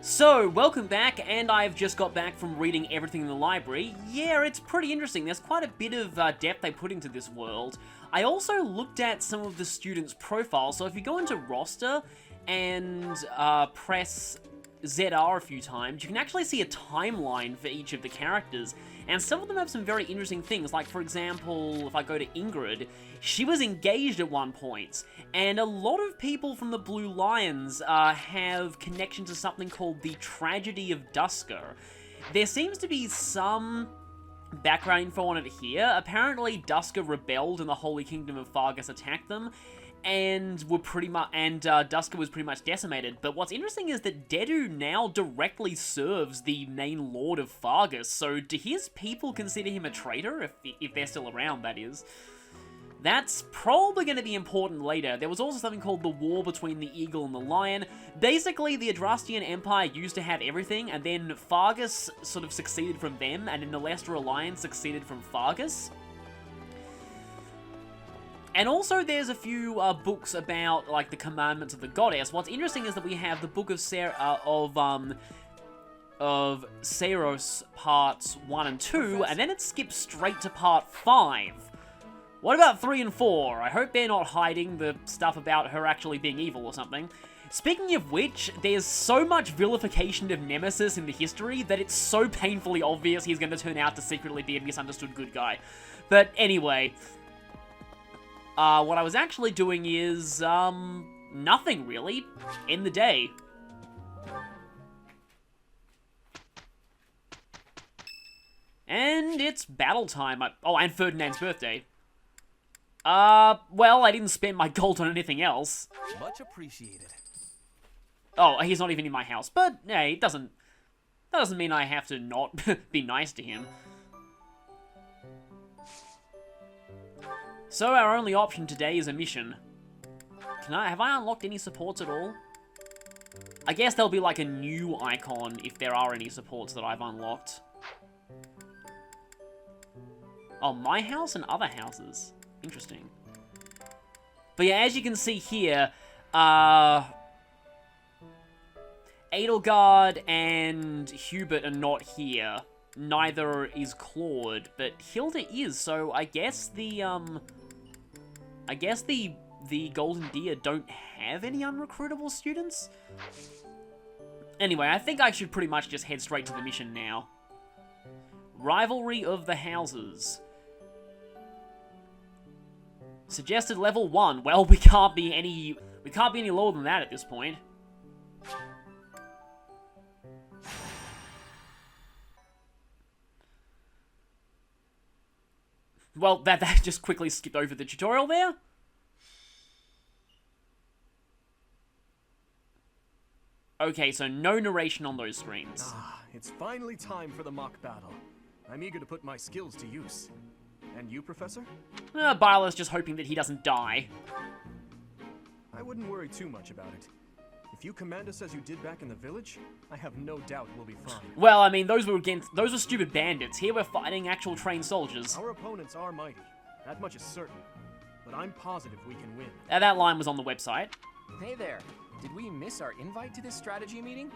So, welcome back, and I've just got back from reading everything in the library. Yeah, it's pretty interesting. There's quite a bit of depth they put into this world. I also looked at some of the students' profiles, so if you go into roster and press ZR a few times, you can actually see a timeline for each of the characters. And some of them have some very interesting things, like for example, if I go to Ingrid, she was engaged at one point, and a lot of people from the Blue Lions have connection to something called the Tragedy of Dusker. There seems to be some background info on it here. Apparently, Dusker rebelled and the Holy Kingdom of Fargus attacked them, and were pretty much, Dusker was pretty much decimated. But what's interesting is that Dedu now directly serves the main Lord of Fargus, so do his people consider him a traitor, if they're still around, that is? That's probably going to be important later. There was also something called the War Between the Eagle and the Lion. Basically, the Adrastian Empire used to have everything, and then Fargus sort of succeeded from them, and then the Leicester Alliance succeeded from Fargus. And also, there's a few books about, like, the commandments of the goddess. What's interesting is that we have the Book of Seiros parts 1 and 2, and then it skips straight to part 5. What about 3 and 4? I hope they're not hiding the stuff about her actually being evil or something. Speaking of which, there's so much vilification of Nemesis in the history that it's so painfully obvious he's going to turn out to secretly be a misunderstood good guy. But anyway, what I was actually doing is, nothing really. End the day. And it's battle time. Oh, and Ferdinand's birthday. Well, I didn't spend my gold on anything else. Much appreciated. Oh, he's not even in my house, but, hey, that doesn't mean I have to not be nice to him. So our only option today is a mission. Have I unlocked any supports at all? I guess there'll be like a new icon if there are any supports that I've unlocked. Oh, my house and other houses. Interesting. But yeah, as you can see here, Edelgard and Hubert are not here. Neither is Claude, but Hilda is, so I guess the Golden Deer don't have any unrecruitable students? Anyway, I think I should pretty much just head straight to the mission now. Rivalry of the Houses. Suggested level 1. Well, we can't be any lower than that at this point. Well, that just quickly skipped over the tutorial there. Okay, so no narration on those screens. It's finally time for the mock battle. I'm eager to put my skills to use. And you, Professor? Byla's just hoping that he doesn't die. I wouldn't worry too much about it. If you command us as you did back in the village, I have no doubt we'll be fine. Well, I mean, those were stupid bandits. Here we're fighting actual trained soldiers. Our opponents are mighty. That much is certain. But I'm positive we can win. That line was on the website. Hey there. Did we miss our invite to this strategy meeting?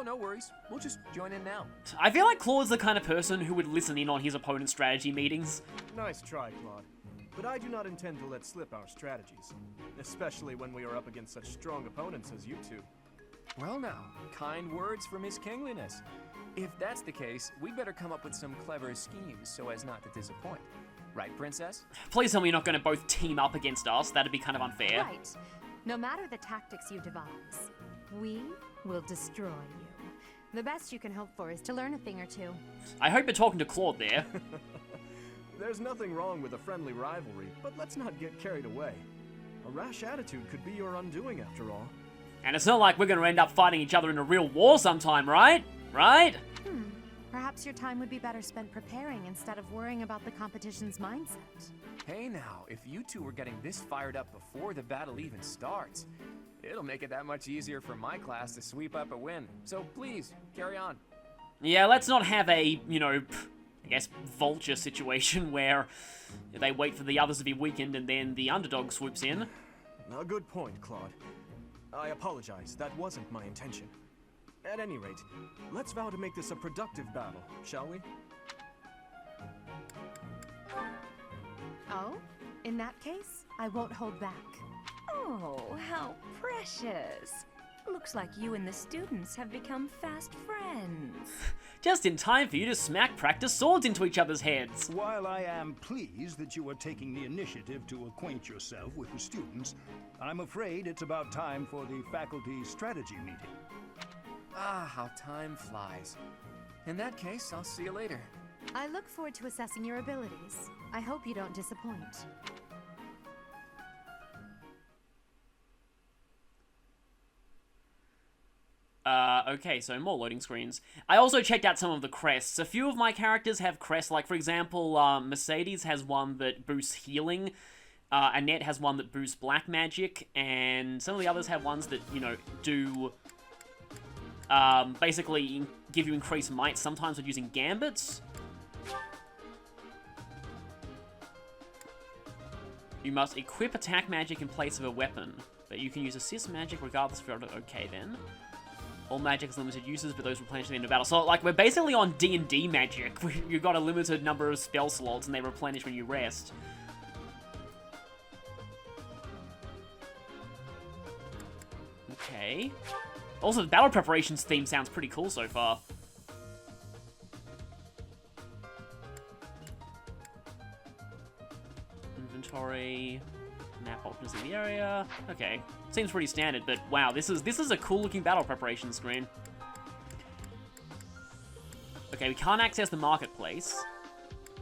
No worries. We'll just join in now. I feel like Claude's the kind of person who would listen in on his opponent's strategy meetings. Nice try, Claude. But I do not intend to let slip our strategies. Especially when we are up against such strong opponents as you two. Well now, kind words from His Kingliness. If that's the case, we better come up with some clever schemes so as not to disappoint. Right, Princess? Please tell me you're not going to both team up against us. That'd be kind of unfair. Right. No matter the tactics you devise, we will destroy you. The best you can hope for is to learn a thing or two. I hope you're talking to Claude there. There's nothing wrong with a friendly rivalry, but let's not get carried away. A rash attitude could be your undoing after all. And it's not like we're going to end up fighting each other in a real war sometime, right? Right? Perhaps your time would be better spent preparing instead of worrying about the competition's mindset. Hey now, if you two were getting this fired up before the battle even starts, it'll make it that much easier for my class to sweep up a win. So please, carry on. Yeah, let's not have a, I guess, vulture situation where they wait for the others to be weakened and then the underdog swoops in. A good point, Claude. I apologize, that wasn't my intention. At any rate, let's vow to make this a productive battle, shall we? Oh? In that case, I won't hold back. Oh, how precious. Looks like you and the students have become fast friends. Just in time for you to smack practice swords into each other's heads. While I am pleased that you are taking the initiative to acquaint yourself with the students, I'm afraid it's about time for the faculty strategy meeting. Ah, how time flies. In that case, I'll see you later. I look forward to assessing your abilities. I hope you don't disappoint. Okay, so more loading screens. I also checked out some of the crests. A few of my characters have crests, like, for example, Mercedes has one that boosts healing, Annette has one that boosts black magic, and some of the others have ones that, you know, do, basically give you increased might, sometimes with using gambits. You must equip attack magic in place of a weapon, but you can use assist magic regardless of your... Okay, then. All magic has limited uses, but those replenish at the end of battle. So, like, we're basically on D&D magic. You've got a limited number of spell slots, and they replenish when you rest. Okay. Also, the battle preparations theme sounds pretty cool so far. Inventory... Map options in the area. Okay. Seems pretty standard, but wow, this is a cool looking battle preparation screen. Okay, we can't access the marketplace.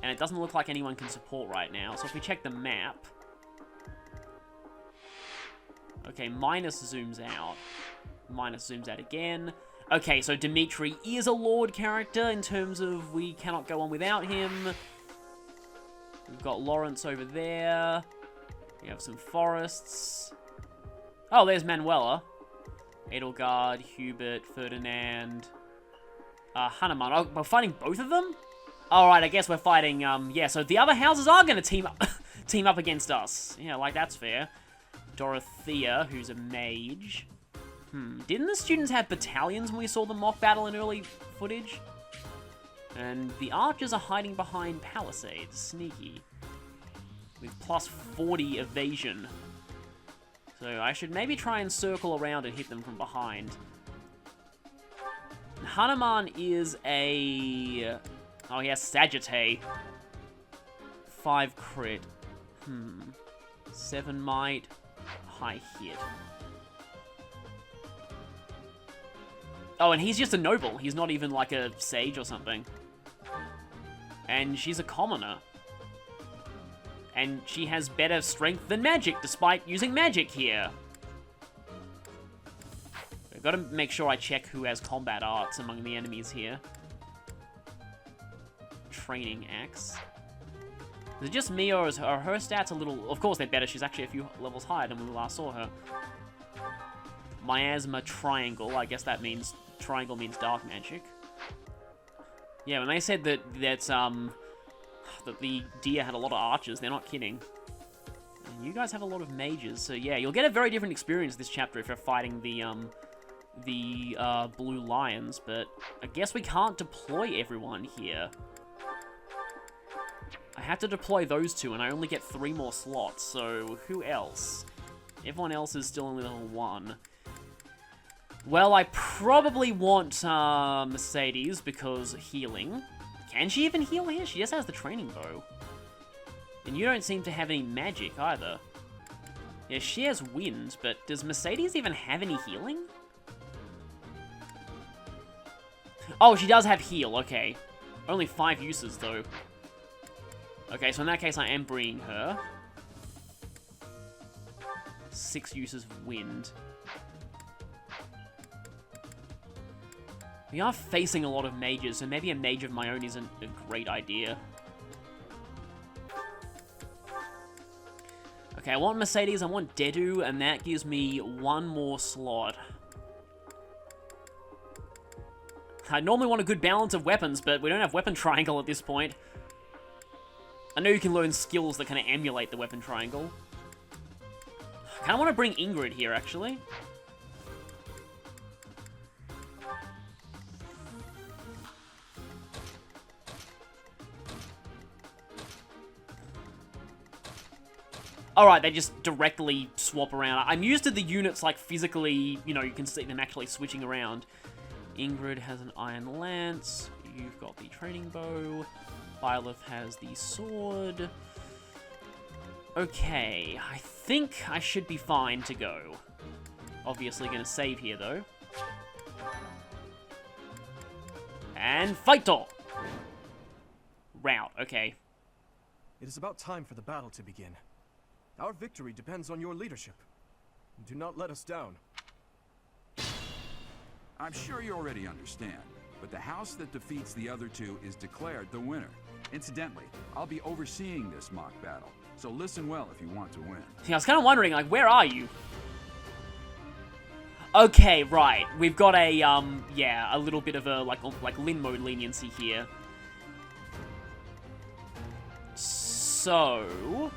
And it doesn't look like anyone can support right now. So if we check the map. Okay, minus zooms out. Minus zooms out again. Okay, so Dimitri is a Lord character in terms of we cannot go on without him. We've got Lawrence over there. We have some forests. Oh, there's Manuela. Edelgard, Hubert, Ferdinand, Hanuman. Oh, we're fighting both of them? Alright, I guess we're fighting, yeah, so the other houses are gonna team up against us. Yeah, like, that's fair. Dorothea, who's a mage. Didn't the students have battalions when we saw the mock battle in early footage? And the archers are hiding behind palisades. Sneaky. With plus 40 evasion. So I should maybe try and circle around and hit them from behind. Hanuman is a... Oh, yes, Sagittae. 5 crit. 7 might. High hit. Oh, and he's just a noble. He's not even like a sage or something. And she's a commoner. And she has better strength than magic, despite using magic here. I've got to make sure I check who has combat arts among the enemies here. Training axe. Is it just me, or are her stats a little... Of course they're better, she's actually a few levels higher than when we last saw her. Miasma triangle, I guess that means... Triangle means dark magic. Yeah, when they said that the deer had a lot of archers, they're not kidding. And you guys have a lot of mages, so yeah, you'll get a very different experience this chapter if you're fighting the blue lions, but I guess we can't deploy everyone here. I have to deploy those two, and I only get 3 more slots, so who else? Everyone else is still only level 1. Well, I probably want Mercedes, because healing. Can she even heal here? She just has the training bow. And you don't seem to have any magic either. Yeah, she has wind, but does Mercedes even have any healing? Oh, she does have heal, okay. Only 5 uses, though. Okay, so in that case, I am bringing her. 6 uses of wind. We are facing a lot of mages, so maybe a mage of my own isn't a great idea. Okay, I want Mercedes, I want Dedu, and that gives me 1 more slot. I normally want a good balance of weapons, but we don't have weapon triangle at this point. I know you can learn skills that kind of emulate the weapon triangle. I kind of want to bring Ingrid here, actually. Alright, they just directly swap around. I'm used to the units, like, physically, you know, you can see them actually switching around. Ingrid has an iron lance. You've got the trading bow. Byleth has the sword. Okay, I think I should be fine to go. Obviously gonna save here, though. And fight door! Route, okay. It is about time for the battle to begin. Our victory depends on your leadership. Do not let us down. I'm sure you already understand, but the house that defeats the other two is declared the winner. Incidentally, I'll be overseeing this mock battle, so listen well if you want to win. Yeah, I was kind of wondering, like, where are you? Okay, right. We've got a, yeah, a little bit of a, like Lin mode leniency here. So...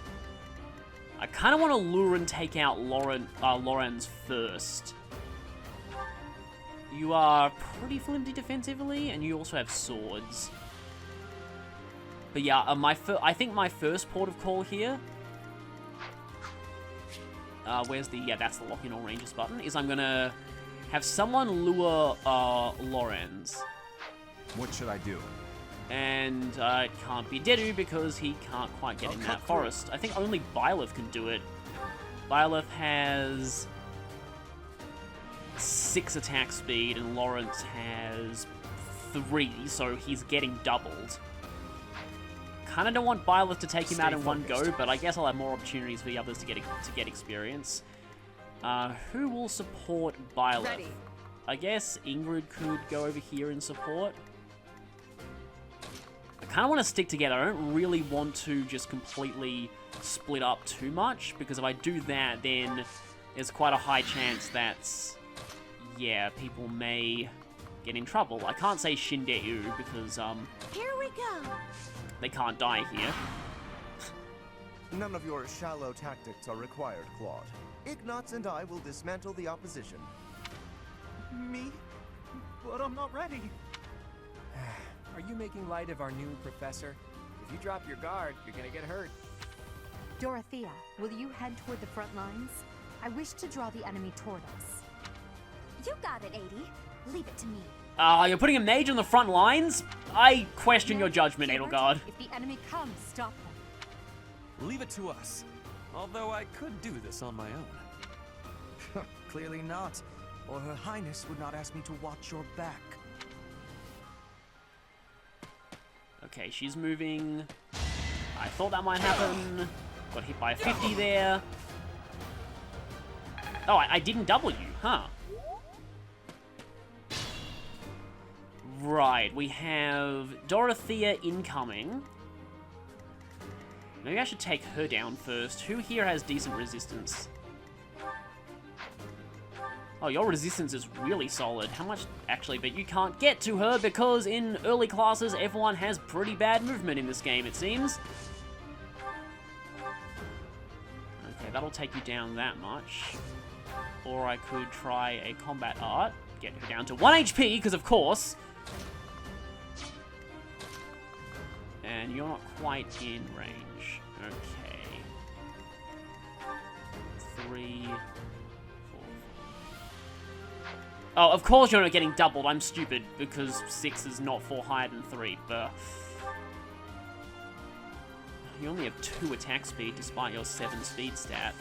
I kind of want to lure and take out Lorenz first. You are pretty flimsy defensively, and you also have swords. But yeah, I think my first port of call here... where's the... Yeah, that's the lock-in all ranges button. Is I'm gonna have someone lure Lorenz. What should I do? And it can't be Dedu because he can't quite get in that forest. I think only Byleth can do it. Byleth has 6 attack speed and Lawrence has 3, so he's getting doubled. Kinda don't want Byleth to take him out in one go, but I guess I'll have more opportunities for the others to get experience. Who will support Byleth? Ready. I guess Ingrid could go over here and support. I kind of want to stick together. I don't really want to just completely split up too much, because if I do that, then there's quite a high chance that, yeah, people may get in trouble. I can't say Shindeu because, Here we go. they can't die here. None of your shallow tactics are required, Claude. Ignatz and I will dismantle the opposition. Me? But I'm not ready. Are you making light of our new professor? If you drop your guard, you're gonna get hurt. Dorothea, will you head toward the front lines? I wish to draw the enemy toward us. You got it, 80. Leave it to me. You're putting a mage on the front lines? I question your judgment, Edelgard. If the enemy comes, stop them. Leave it to us. Although I could do this on my own. Clearly not, or Her Highness would not ask me to watch your back. Okay, she's moving. I thought that might happen. Got hit by a 50 there. Oh, I didn't double you, huh? Right, we have Dorothea incoming. Maybe I should take her down first. Who here has decent resistance? Oh, your resistance is really solid. How much? Actually, but you can't get to her because in early classes, everyone has pretty bad movement in this game, it seems. Okay, that'll take you down that much. Or I could try a combat art. Get her down to 1 HP, because of course. And you're not quite in range. Okay. 3... Oh, of course you're not getting doubled. I'm stupid, because 6 is not 4 higher than 3, but... You only have 2 attack speed, despite your 7 speed stat.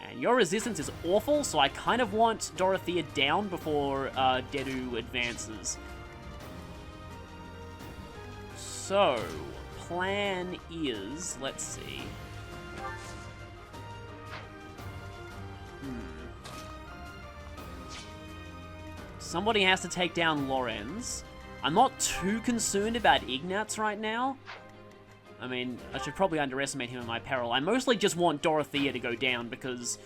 And your resistance is awful, so I kind of want Dorothea down before Dedu advances. So, plan is... Let's see... Somebody has to take down Lorenz. I'm not too concerned about Ignatz right now. I mean, I should probably underestimate him at my peril. I mostly just want Dorothea to go down because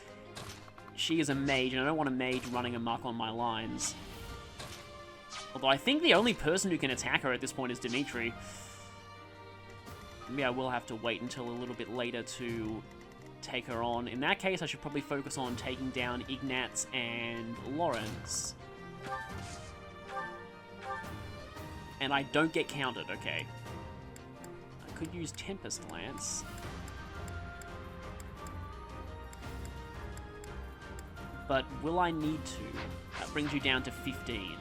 she is a mage, and I don't want a mage running amok on my lines. Although I think the only person who can attack her at this point is Dimitri. Maybe I will have to wait until a little bit later to take her on. In that case, I should probably focus on taking down Ignatz and Lorenz. And I don't get countered, okay. I could use Tempest Lance. but will I need to? That brings you down to 15.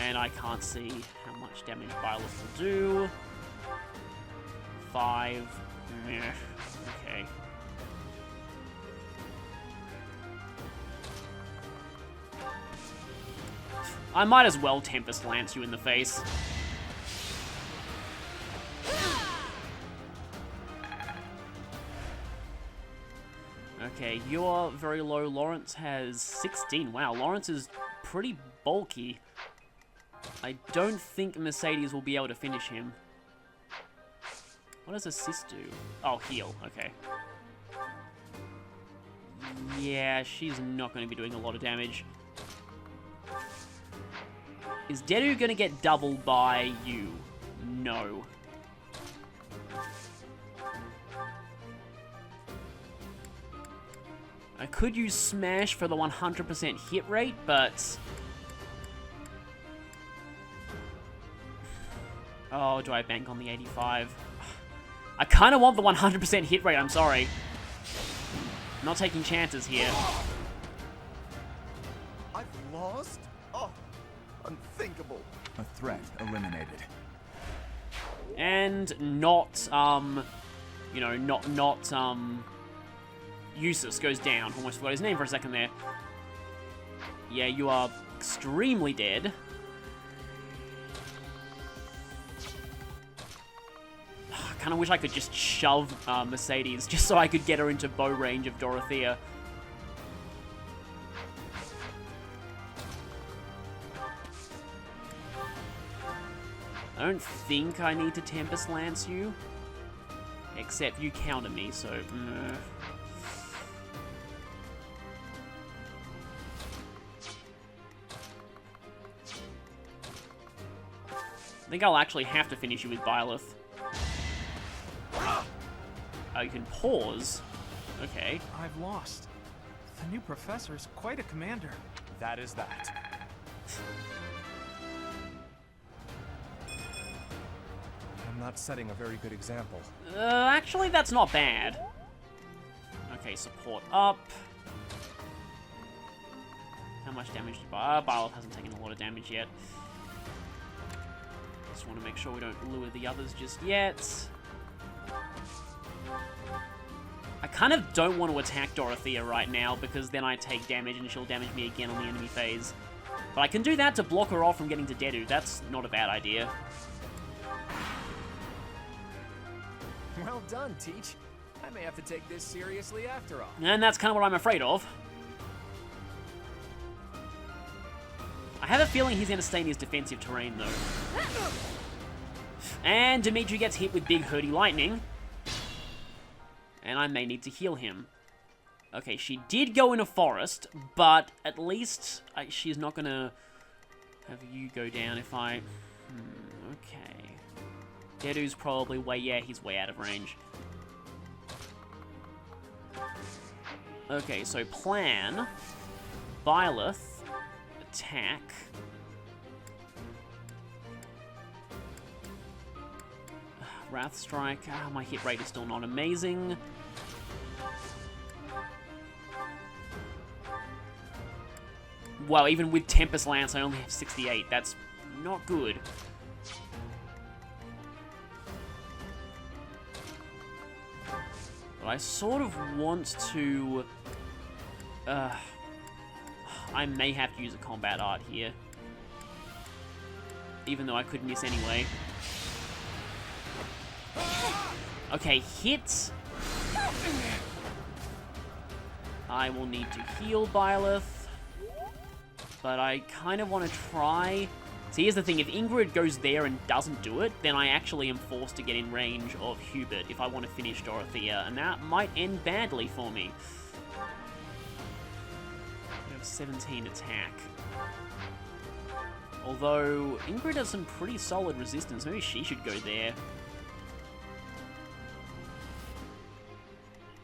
And I can't see how much damage Byleth will do. 5. Meh. Okay. I might as well Tempest Lance you in the face. Okay, you're very low. Lawrence has 16. Wow, Lawrence is pretty bulky. I don't think Mercedes will be able to finish him. What does assist do? Oh, heal. Okay. Yeah, she's not going to be doing a lot of damage. Is Dedu going to get doubled by you? No. I could use Smash for the 100% hit rate, but... Oh, do I bank on the 85? I kind of want the 100% hit rate, I'm sorry. I'm not taking chances here. I've lost? Oh, unthinkable. A threat eliminated. And not, you know, not Usus goes down. Almost forgot his name for a second there. Yeah, you are extremely dead. I kind of wish I could just shove Mercedes just so I could get her into bow range of Dorothea. I don't think I need to Tempest Lance you. Except you counter me, so... I think I'll actually have to finish you with Byleth. Oh, you can pause. Okay. I've lost. The new professor's quite a commander. That is that. I'm not setting a very good example. Actually, that's not bad. Okay, support up. How much damage did Byleth hasn't taken a lot of damage yet. Just want to make sure we don't lure the others just yet. I kind of don't want to attack Dorothea right now because then I take damage and she'll damage me again on the enemy phase. But I can do that to block her off from getting to Dedu. That's not a bad idea. Well done, Teach. I may have to take this seriously after all. And that's kind of what I'm afraid of. I have a feeling he's going to stay in his defensive terrain, though. And Dimitri gets hit with Big Hurdy Lightning. And I may need to heal him. Okay, she did go in a forest, but at least she's not going to have you go down if I... okay. Dedu's probably he's way out of range. Okay, so plan. Byleth. Attack. Wrath Strike. My hit rate is still not amazing. Well, even with Tempest Lance, I only have 68. That's not good. But I sort of want to... I may have to use a combat art here. Even though I could miss anyway. Okay, hit. I will need to heal Byleth. But I kind of want to try... See, here's the thing. If Ingrid goes there and doesn't do it, then I actually am forced to get in range of Hubert if I want to finish Dorothea. And that might end badly for me. We have 17 attack. Although, Ingrid has some pretty solid resistance. Maybe she should go there.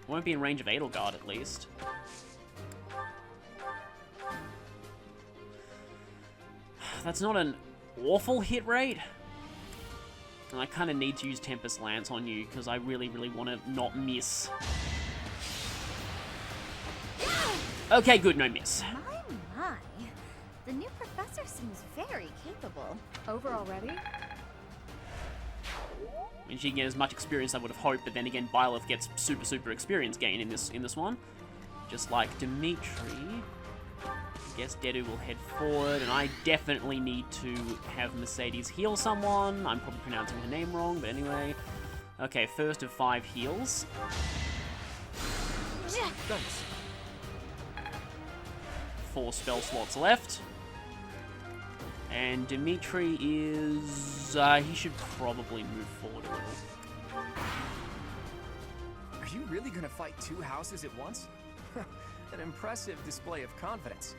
Won't be in range of Edelgard, at least. That's not an awful hit rate. And I kind of need to use Tempest Lance on you, because I really, really want to not miss. Okay, good, no miss. My. The new professor seems very capable. Over already? I mean, she can get as much experience as I would have hoped, but then again, Byleth gets super experience gain in this one. Just like Dimitri. I guess Dedu will head forward, and I definitely need to have Mercedes heal someone. I'm probably pronouncing her name wrong, but anyway. Okay, first of 5 heals. Thanks. 4 spell slots left. And Dimitri is... he should probably move forward a little. Are you really gonna fight 2 houses at once? An impressive display of confidence.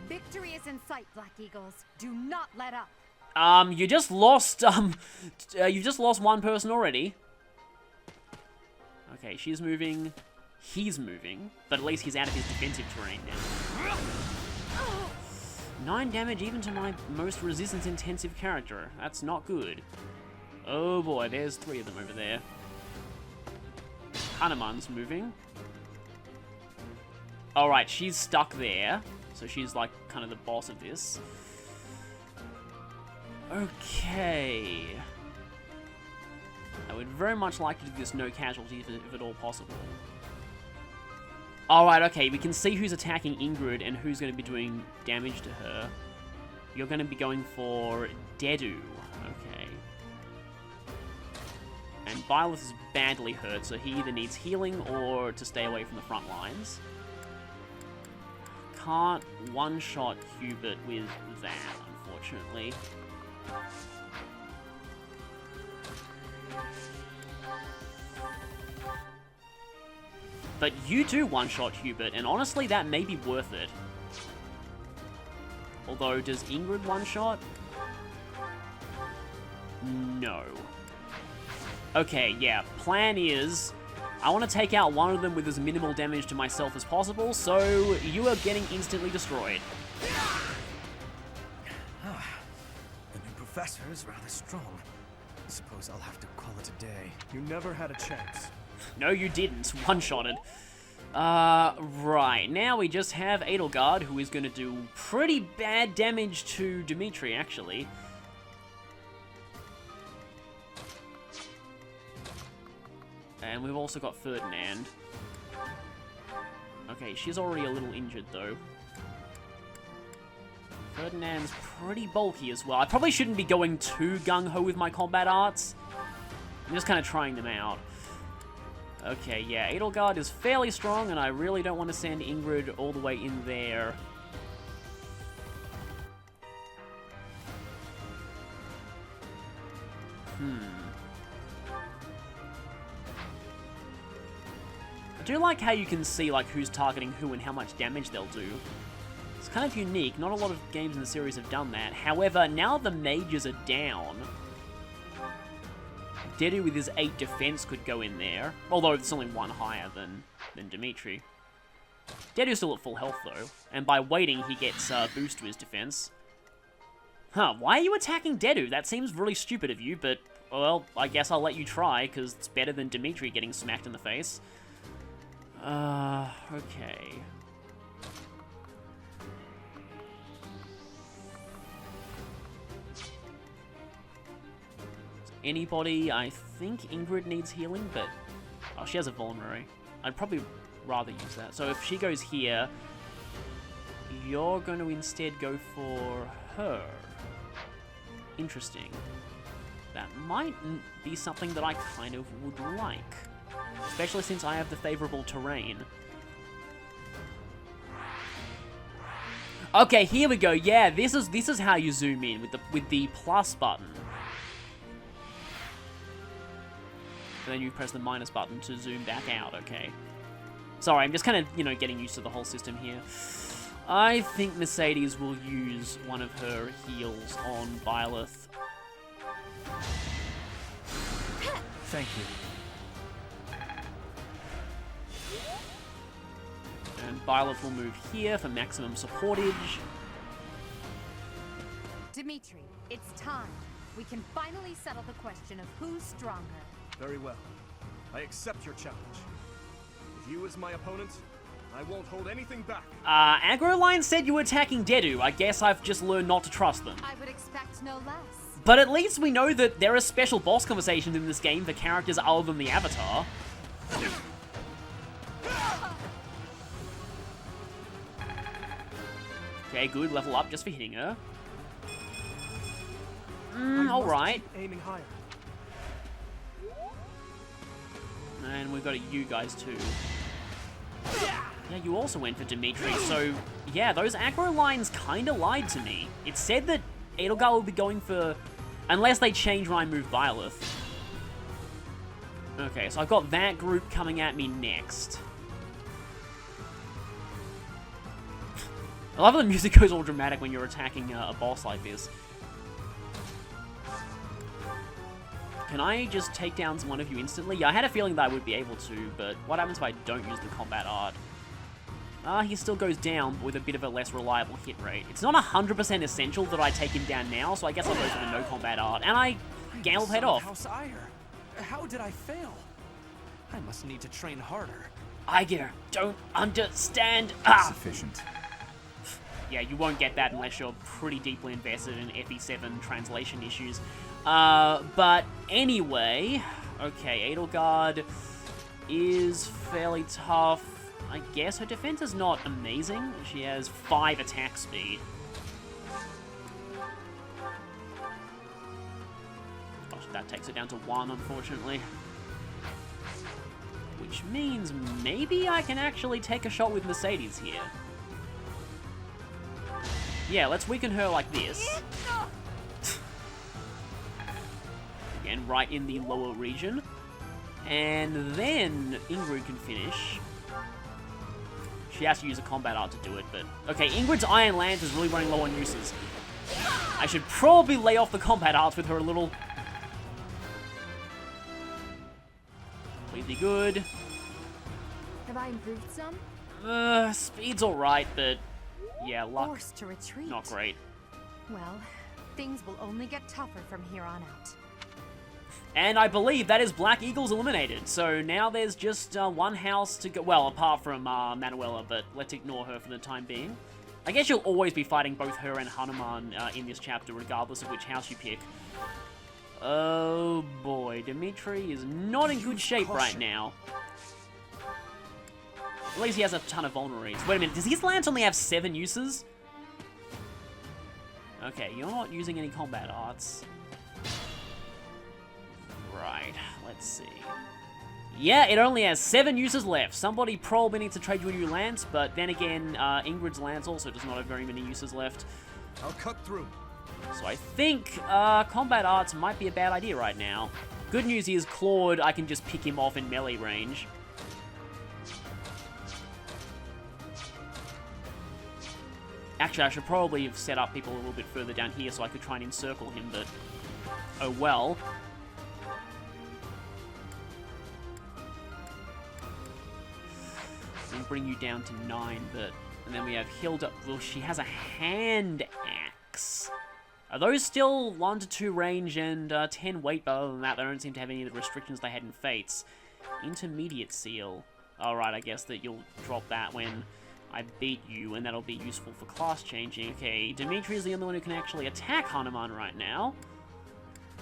Victory is in sight, Black Eagles. Do not let up. You just lost, you just lost one person already. Okay, she's moving. He's moving. But at least he's out of his defensive terrain now. 9 damage even to my most resistance-intensive character. That's not good. Oh boy, there's 3 of them over there. Hanuman's moving. Alright, she's stuck there. So she's like kind of the boss of this. Okay. I would very much like to do this no casualties if at all possible. Alright, okay, we can see who's attacking Ingrid and who's going to be doing damage to her. You're going to be going for Dedu. Okay. And Byleth is badly hurt, so he either needs healing or to stay away from the front lines. Can't one-shot Hubert with that, unfortunately. But you do one-shot Hubert, and honestly, that may be worth it. Although, does Ingrid one-shot? No. Okay, yeah, plan is... I want to take out one of them with as minimal damage to myself as possible, so you are getting instantly destroyed. The new professor is rather strong. I suppose I'll have to call it a day. You never had a chance. No, you didn't. One-shotted. Right. Now we just have Edelgard, who is going to do pretty bad damage to Dimitri, actually. And we've also got Ferdinand. Okay, she's already a little injured, though. Ferdinand's pretty bulky as well. I probably shouldn't be going too gung-ho with my combat arts. I'm just kind of trying them out. Okay, yeah, Edelgard is fairly strong, and I really don't want to send Ingrid all the way in there. I do like how you can see like who's targeting who and how much damage they'll do. It's kind of unique. Not a lot of games in the series have done that. However, now the mages are down, Dedu with his 8 defense could go in there. Although it's only 1 higher than Dimitri. Dedu's still at full health though. And by waiting, he gets a boost to his defense. Huh, why are you attacking Dedu? That seems really stupid of you, but, well, I guess I'll let you try, because it's better than Dimitri getting smacked in the face. Okay. Anybody? I think Ingrid needs healing, but... Oh, she has a vulnerary. I'd probably rather use that. So if she goes here, you're going to instead go for her. Interesting. That might be something that I kind of would like. Especially since I have the favorable terrain. Okay, here we go. Yeah, this is how you zoom in with the plus button. And then you press the minus button to zoom back out, okay. Sorry, I'm just kind of, you know, getting used to the whole system here. I think Mercedes will use one of her heals on Byleth. Thank you. And Byleth will move here for maximum supportage. Dimitri, it's time. We can finally settle the question of who's stronger. Very well. I accept your challenge. With you as my opponent, I won't hold anything back. Aggro Line said you were attacking Dedu. I guess I've just learned not to trust them. I would expect no less. But at least we know that there are special boss conversations in this game for characters other than the Avatar. Okay, good. Level up just for hitting her. Alright. Aiming higher. And we've got a you guys too. Yeah, you also went for Dimitri, so yeah, those aggro lines kinda lied to me. It said that Edelgard will be going for... unless they change when I move Byleth. Okay, so I've got that group coming at me next. I love how the music goes all dramatic when you're attacking a boss like this. Can I just take down one of you instantly? Yeah, I had a feeling that I would be able to, but what happens if I don't use the combat art? He still goes down with a bit of a less reliable hit rate. It's not 100% essential that I take him down now, so I guess I'll go for the no combat art. And I gamble head off. House Ire. How did I fail? I must need to train harder. Iger, don't understand. Sufficient. Yeah, you won't get that unless you're pretty deeply invested in FE7 translation issues. But anyway, okay, Edelgard is fairly tough. I guess her defense is not amazing. She has 5 attack speed. Gosh, that takes it down to 1, unfortunately. Which means maybe I can actually take a shot with Mercedes here. Yeah, let's weaken her like this. Again, right in the lower region. And then Ingrid can finish. She has to use a combat art to do it, but... okay, Ingrid's Iron Lance is really running low on uses. I should probably lay off the combat arts with her a little. Completely good. Have I improved some? Speed's alright, but... yeah, luck, Forced to retreat. not great. Well, things will only get tougher from here on out. And I believe that is Black Eagles eliminated. So now there's just one house to go. Well, apart from Manuela, but let's ignore her for the time being. I guess you'll always be fighting both her and Hanuman in this chapter, regardless of which house you pick. Oh boy, Dimitri is not in good shape right now. At least he has a ton of vulneraries. Wait a minute, does his lance only have 7 uses? Okay, you're not using any combat arts. Right, let's see. Yeah, it only has 7 uses left. Somebody probably needs to trade you a new lance, but then again, Ingrid's lance also does not have very many uses left. I'll cut through. So I think combat arts might be a bad idea right now. Good news is Claude, I can just pick him off in melee range. Actually, I should probably have set up people a little bit further down here so I could try and encircle him, but oh well. And bring you down to 9, but... and then we have Hilda. Well, she has a hand axe. Are those still 1 to 2 range and 10 weight, but other than that, they don't seem to have any of the restrictions they had in Fates. Intermediate seal. Alright, I guess that you'll drop that when I beat you, and that'll be useful for class changing. Okay, Dimitri is the only one who can actually attack Hanuman right now.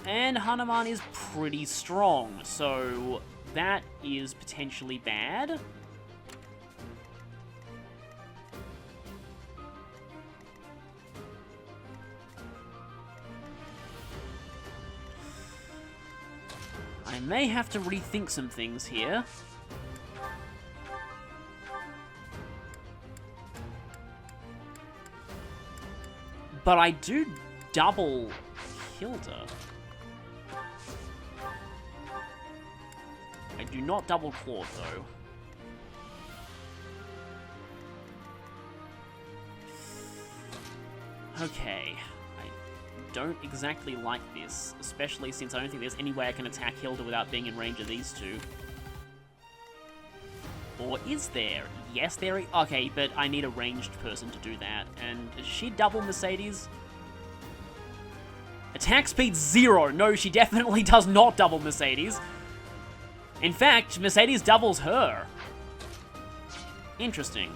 And Hanuman is pretty strong, so that is potentially bad. I may have to rethink some things here. But I do double Hilda. I do not double Claude, though. Okay. I don't exactly like this, especially since I don't think there's any way I can attack Hilda without being in range of these two. Or is there? Yes, there is. Okay, but I need a ranged person to do that. And does she double Mercedes? Attack speed 0. No, she definitely does not double Mercedes. In fact, Mercedes doubles her. Interesting.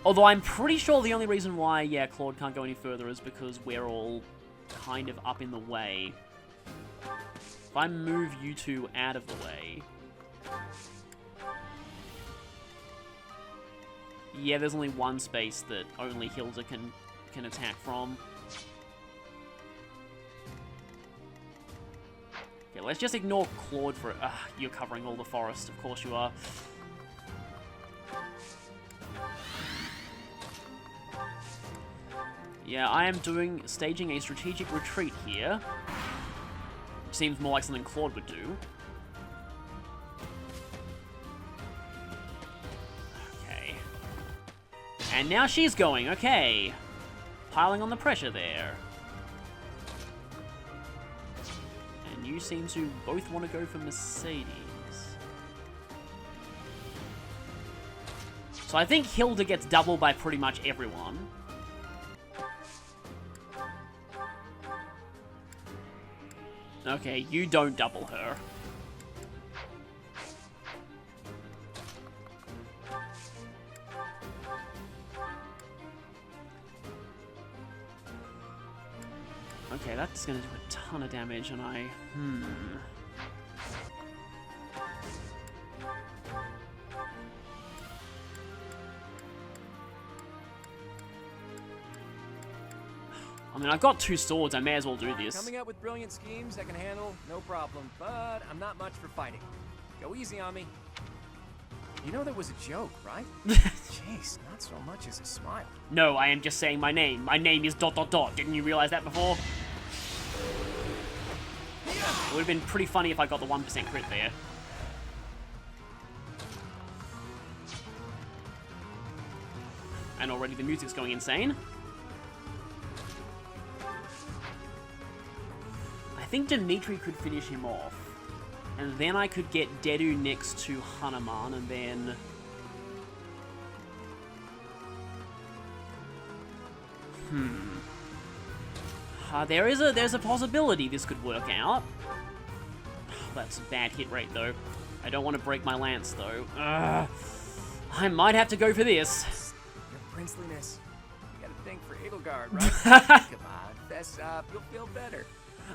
Although I'm pretty sure the only reason why, yeah, Claude can't go any further is because we're all kind of up in the way. If I move you two out of the way... Yeah, there's only one space that only Hilda can attack from. Okay, let's just ignore Claude for... you're covering all the forest, of course you are. Yeah, I am staging a strategic retreat here. Which seems more like something Claude would do. Okay. And now she's going, okay. Piling on the pressure there. And you seem to both want to go for Mercedes. So I think Hilda gets doubled by pretty much everyone. Okay, you don't double her. Okay, that's gonna do a ton of damage, and I... I mean, I've got 2 swords, I may as well do this. Coming up with brilliant schemes I can handle, no problem, but I'm not much for fighting. Go easy on me. You know that was a joke, right? Jeez, not so much as a smile. No, I am just saying my name. My name is ... Didn't you realize that before? It would have been pretty funny if I got the 1% crit there. And already the music's going insane. I think Dimitri could finish him off. And then I could get Dedu next to Hanuman, and then... there's a possibility this could work out. That's a bad hit rate, though. I don't want to break my lance, though. I might have to go for this. Your princeliness. You gotta think for Edelgard, right? Come on, fess up. You'll feel better.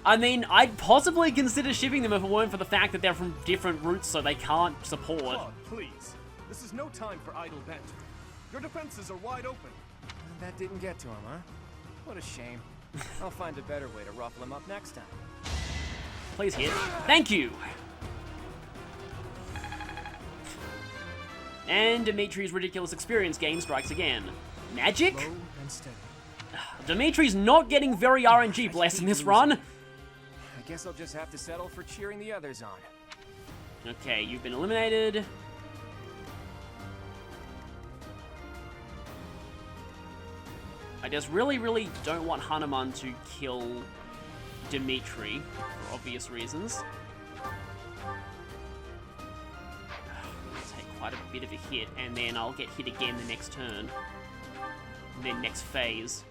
I mean, I'd possibly consider shipping them if it weren't for the fact that they're from different routes, so they can't support. Claude, please. This is no time for idle banter. Your defenses are wide open. That didn't get to him, huh? What a shame. I'll find a better way to ruffle him up next time. Please hit. Thank you! And Dimitri's ridiculous experience game strikes again. Magic? Slow and steady. Dimitri's not getting very RNG blessed in this run. I guess I'll just have to settle for cheering the others on. Okay, you've been eliminated. I just really don't want Hanuman to kill Dimitri, for obvious reasons. I'll take quite a bit of a hit, and then I'll get hit again the next turn. And then next phase.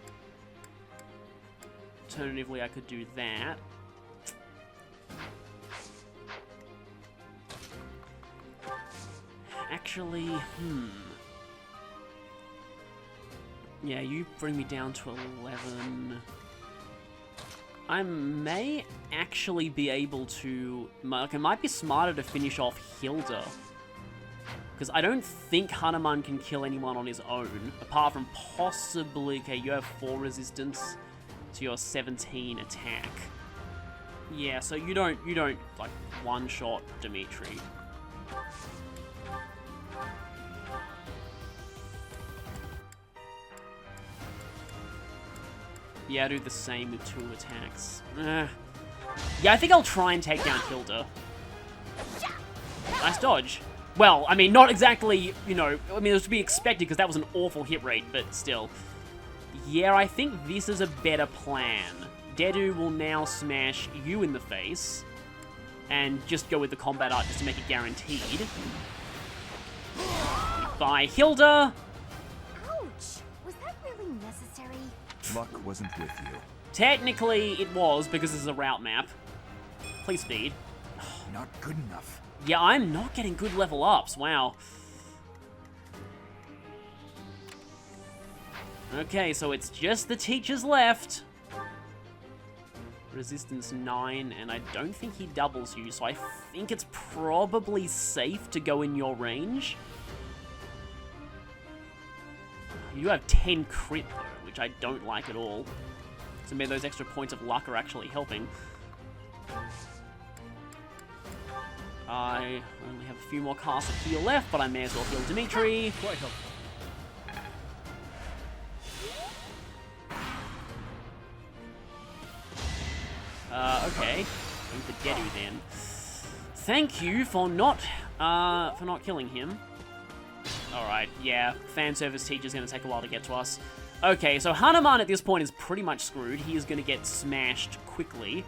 Alternatively, I could do that. Actually, yeah, you bring me down to 11. I may actually be able to... Like, it might be smarter to finish off Hilda. Because I don't think Hanuman can kill anyone on his own. Apart from possibly... Okay, you have 4 resistance to your 17 attack. Yeah, so you don't like, one-shot Dimitri. Yeah, I do the same with 2 attacks. Yeah, I think I'll try and take down Hilda. Nice dodge. Well, I mean, not exactly, you know, I mean, it was to be expected because that was an awful hit rate, but still. Yeah, I think this is a better plan. Dedu will now smash you in the face, and just go with the combat art just to make it guaranteed. By Hilda! Ouch! Was that really necessary? Luck wasn't with you. Technically, it was, because this is a route map. Please speed. Not good enough. Yeah, I'm not getting good level ups. Wow. Okay, so it's just the teachers left. Resistance 9, and I don't think he doubles you, so I think it's probably safe to go in your range. You have 10 crit, though, which I don't like at all. So maybe those extra points of luck are actually helping. I only have a few more casts of heal left, but I may as well heal Dimitri. Quite helpful. Okay. Going for Dedu then. Thank you for not killing him. Alright, yeah. Fan service teacher's gonna take a while to get to us. Okay, so Hanuman at this point is pretty much screwed. He is gonna get smashed quickly.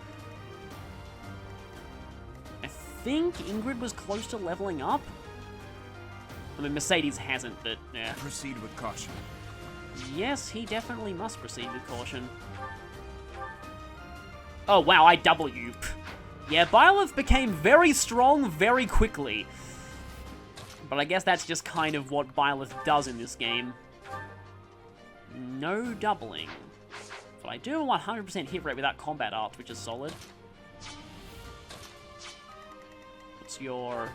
I think Ingrid was close to leveling up. I mean, Mercedes hasn't, but yeah. Proceed with caution. Yes, he definitely must proceed with caution. Oh, wow, I W. Yeah, Byleth became very strong very quickly. But I guess that's just kind of what Byleth does in this game. No doubling. But I do have a 100% hit rate without combat art, which is solid. What's your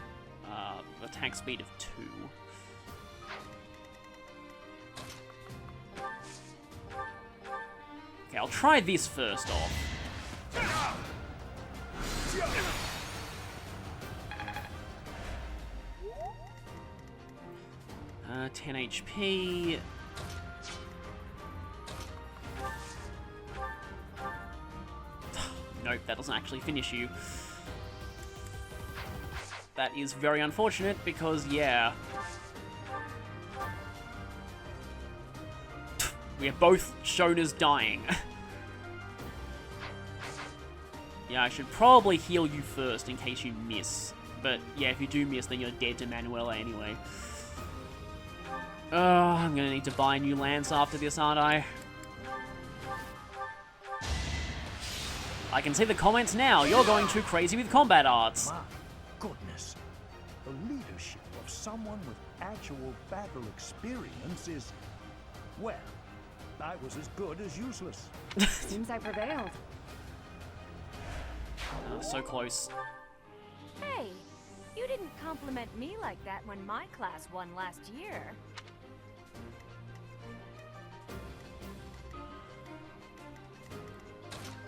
attack speed of 2? Okay, I'll try this first off. 10 HP. Nope, that doesn't actually finish you. That is very unfortunate because, yeah. We are both shown as dying. Yeah, I should probably heal you first in case you miss. But yeah, if you do miss, then you're dead to Manuela anyway. I'm gonna need to buy new lance after this, aren't I? I can see the comments now. You're going too crazy with combat arts. My goodness. The leadership of someone with actual battle experience is, well, I was as good as useless. Seems I prevailed. So close. Hey, you didn't compliment me like that when my class won last year.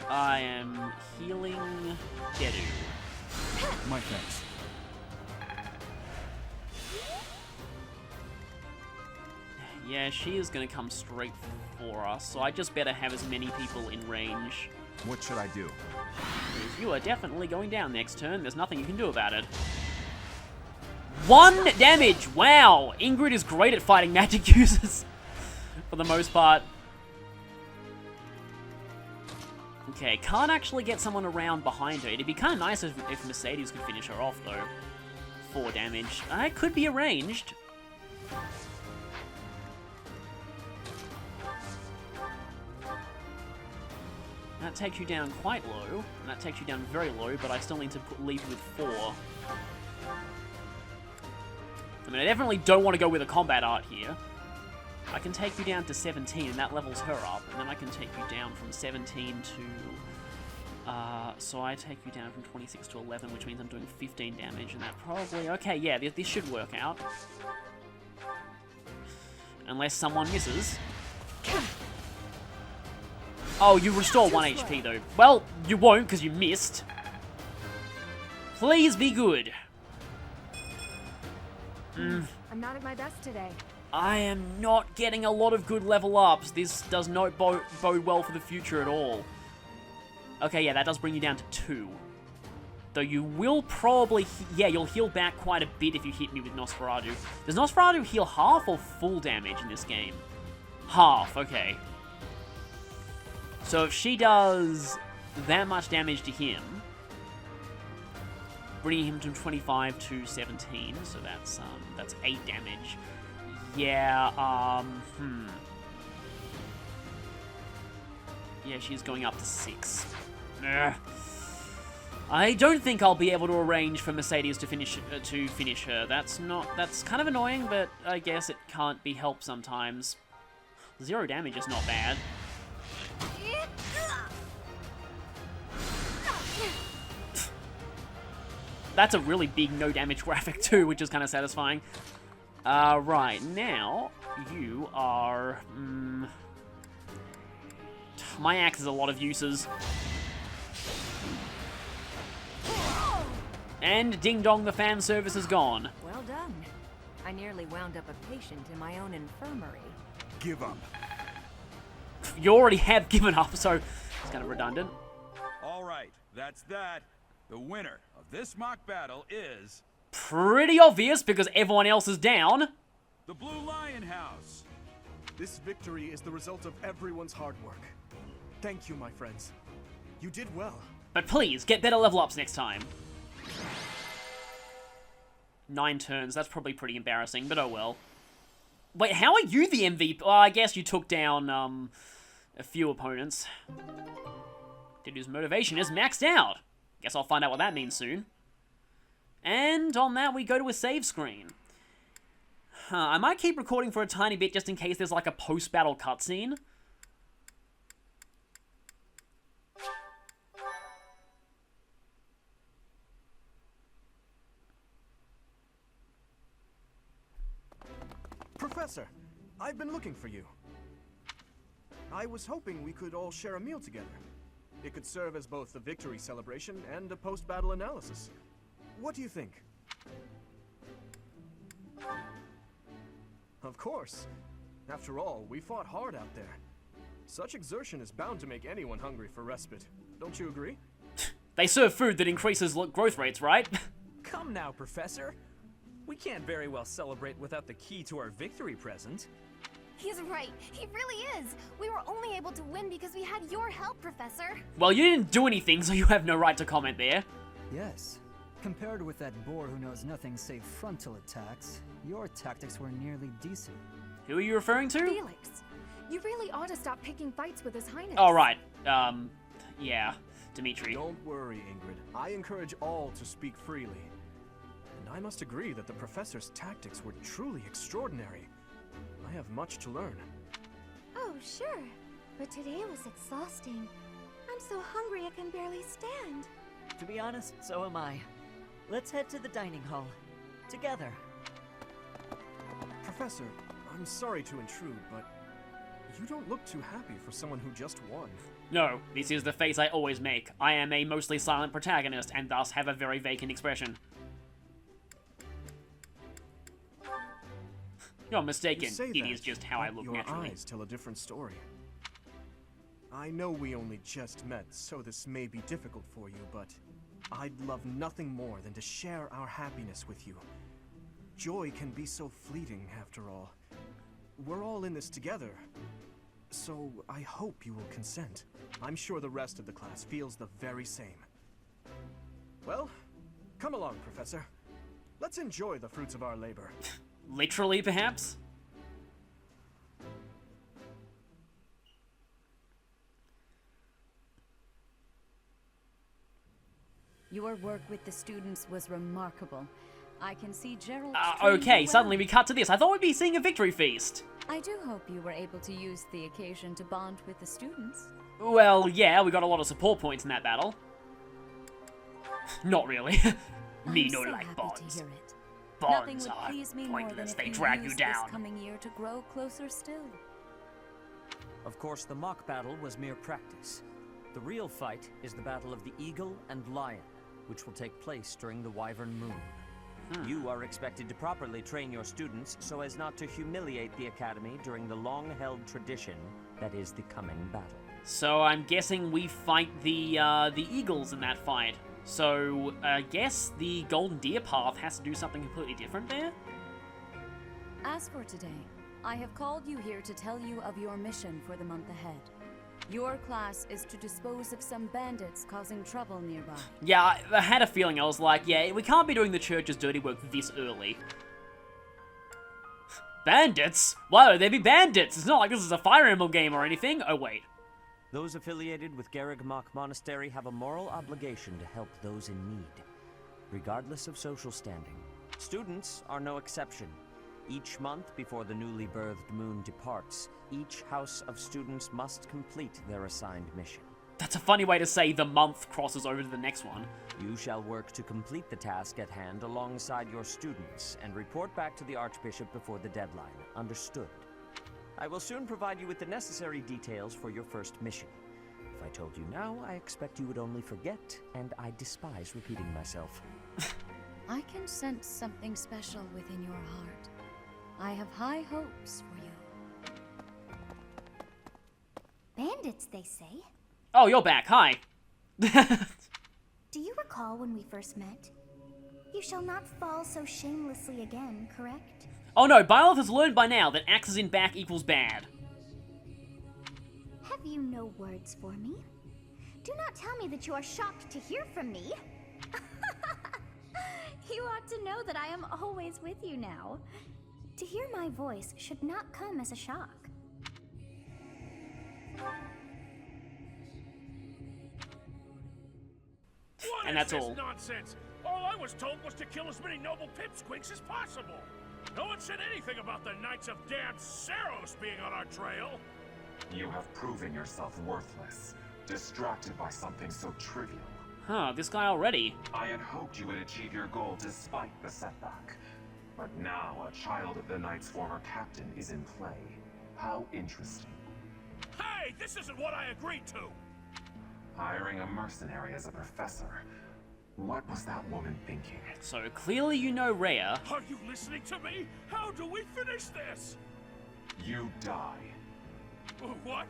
I am healing Dedu. My thanks. Yeah, she is going to come straight for us, so I just better have as many people in range. What should I do? Because you are definitely going down next turn. There's nothing you can do about it. 1 damage! Wow! Ingrid is great at fighting magic users. For the most part. Okay, can't actually get someone around behind her. It'd be kind of nice if Mercedes could finish her off, though. 4 damage. It could be arranged. That takes you down quite low, and that takes you down very low, but I still need to leave you with 4. I mean, I definitely don't want to go with a combat art here. I can take you down to 17, and that levels her up, and then I can take you down from 17 to... so I take you down from 26 to 11, which means I'm doing 15 damage, and that probably... Okay, yeah, this should work out. Unless someone misses. Oh, you restore 1 HP, though. Well, you won't, because you missed. Please be good. I'm not at my best today. I am not getting a lot of good level ups. This does not bode well for the future at all. Okay, yeah, that does bring you down to 2. Though you will probably... Yeah, you'll heal back quite a bit if you hit me with Nosferatu. Does Nosferatu heal half or full damage in this game? Half, okay. So if she does that much damage to him, bringing him from 25 to 17, so that's 8 damage. Yeah, Yeah, she's going up to 6. Ugh. I don't think I'll be able to arrange for Mercedes to finish her. That's kind of annoying, but I guess it can't be helped sometimes. 0 damage is not bad. That's a really big no damage graphic too, which is kind of satisfying. Right, now you are... My axe has a lot of uses. And ding dong, the fan service is gone. Well done. I nearly wound up a patient in my own infirmary. Give up. You already have given up, so it's kind of redundant. All right, that's that. The winner of this mock battle is... Pretty obvious, because everyone else is down. the Blue Lion House. This victory is the result of everyone's hard work. Thank you, my friends. You did well. But please, get better level ups next time. 9 turns, that's probably pretty embarrassing, but oh well. Wait, how are you the MVP? Well, I guess you took down, a few opponents. Dude whose motivation is maxed out. Guess I'll find out what that means soon. And on that, we go to a save screen. I might keep recording for a tiny bit just in case there's like a post-battle cutscene. Professor, I've been looking for you. I was hoping we could all share a meal together. It could serve as both a victory celebration and a post-battle analysis. What do you think? Of course. After all, we fought hard out there. Such exertion is bound to make anyone hungry for respite. Don't you agree? They serve food that increases growth rates, right? Come now, Professor. We can't very well celebrate without the key to our victory present. He's right. He really is. We were only able to win because we had your help, Professor. Well, you didn't do anything, so you have no right to comment there. Yes. Compared with that boar who knows nothing save frontal attacks, your tactics were nearly decent. Who are you referring to? Felix, you really ought to stop picking fights with His Highness. Oh, right. Yeah. Dimitri. Don't worry, Ingrid. I encourage all to speak freely. And I must agree that the Professor's tactics were truly extraordinary. I have much to learn. Oh, sure. But today was exhausting. I'm so hungry I can barely stand. To be honest, so am I. Let's head to the dining hall. Together. Professor, I'm sorry to intrude, but you don't look too happy for someone who just won. No, this is the face I always make. I am a mostly silent protagonist, and thus have a very vacant expression. You're mistaken. It is just how I look naturally. Your eyes tell a different story. I know we only just met, so this may be difficult for you, but I'd love nothing more than to share our happiness with you. Joy can be so fleeting, after all. We're all in this together, so I hope you will consent. I'm sure the rest of the class feels the very same. Well, come along, Professor. Let's enjoy the fruits of our labor. Literally, perhaps? Your work with the students was remarkable. I can see Gerald. Okay, suddenly we cut to this. I thought we'd be seeing a victory feast. I do hope you were able to use the occasion to bond with the students. Well, yeah, we got a lot of support points in that battle. Not really. Me no like bonds. To hear it. Bonds Nothing would are please me more than pointless. if They you drag you used down. this coming year to grow closer still. Of course, the mock battle was mere practice. The real fight is the battle of the Eagle and Lion, which will take place during the Wyvern Moon. You are expected to properly train your students so as not to humiliate the Academy during the long-held tradition that is the coming battle. So I'm guessing we fight the Eagles in that fight. So I guess the Golden Deer path has to do something completely different there? As for today, I have called you here to tell you of your mission for the month ahead. Your class is to dispose of some bandits causing trouble nearby. Yeah, I had a feeling. I was like, yeah, we can't be doing the church's dirty work this early. Bandits? Why would there be bandits? It's not like this is a Fire Emblem game or anything. Oh, wait. Those affiliated with Garrigmach Monastery have a moral obligation to help those in need, regardless of social standing. Students are no exception. Each month before the newly birthed moon departs, each house of students must complete their assigned mission. That's a funny way to say the month crosses over to the next one. You shall work to complete the task at hand alongside your students and report back to the Archbishop before the deadline. Understood? I will soon provide you with the necessary details for your first mission. If I told you now, I expect you would only forget, and I despise repeating myself. I can sense something special within your heart. I have high hopes for you. Bandits, they say. Oh, you're back. Hi. Do you recall when we first met? You shall not fall so shamelessly again, correct? Oh no, Byleth has learned by now that axes in back equals bad. Have you no words for me? Do not tell me that you are shocked to hear from me. You ought to know that I am always with you now. To hear my voice should not come as a shock. And that's all. Nonsense? All I was told was to kill as many noble pipsqueaks as possible. No one said anything about the Knights of Damned Saros being on our trail. You have proven yourself worthless, distracted by something so trivial. Huh, this guy already. I had hoped you would achieve your goal despite the setback. But now a child of the Knight's former captain is in play. How interesting. Hey, this isn't what I agreed to! Hiring a mercenary as a professor. What was that woman thinking? So clearly you know Rhea. Are you listening to me? How do we finish this? You die. What?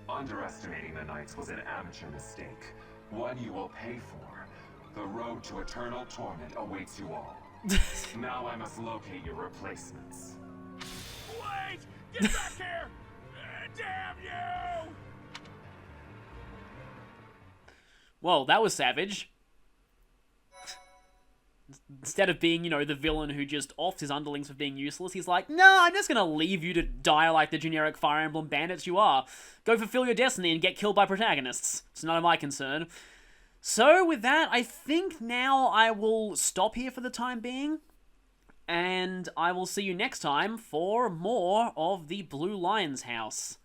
Underestimating the Knights was an amateur mistake. One you will pay for. The road to eternal torment awaits you all. Now I must locate your replacements. Wait! Get back here! Damn you! Well, that was savage. Instead of being, you know, the villain who just offs his underlings for being useless, he's like, no, I'm just gonna leave you to die like the generic Fire Emblem bandits you are. Go fulfill your destiny and get killed by protagonists. It's none of my concern. So, with that, I think now I will stop here for the time being. And I will see you next time for more of the Blue Lion's House.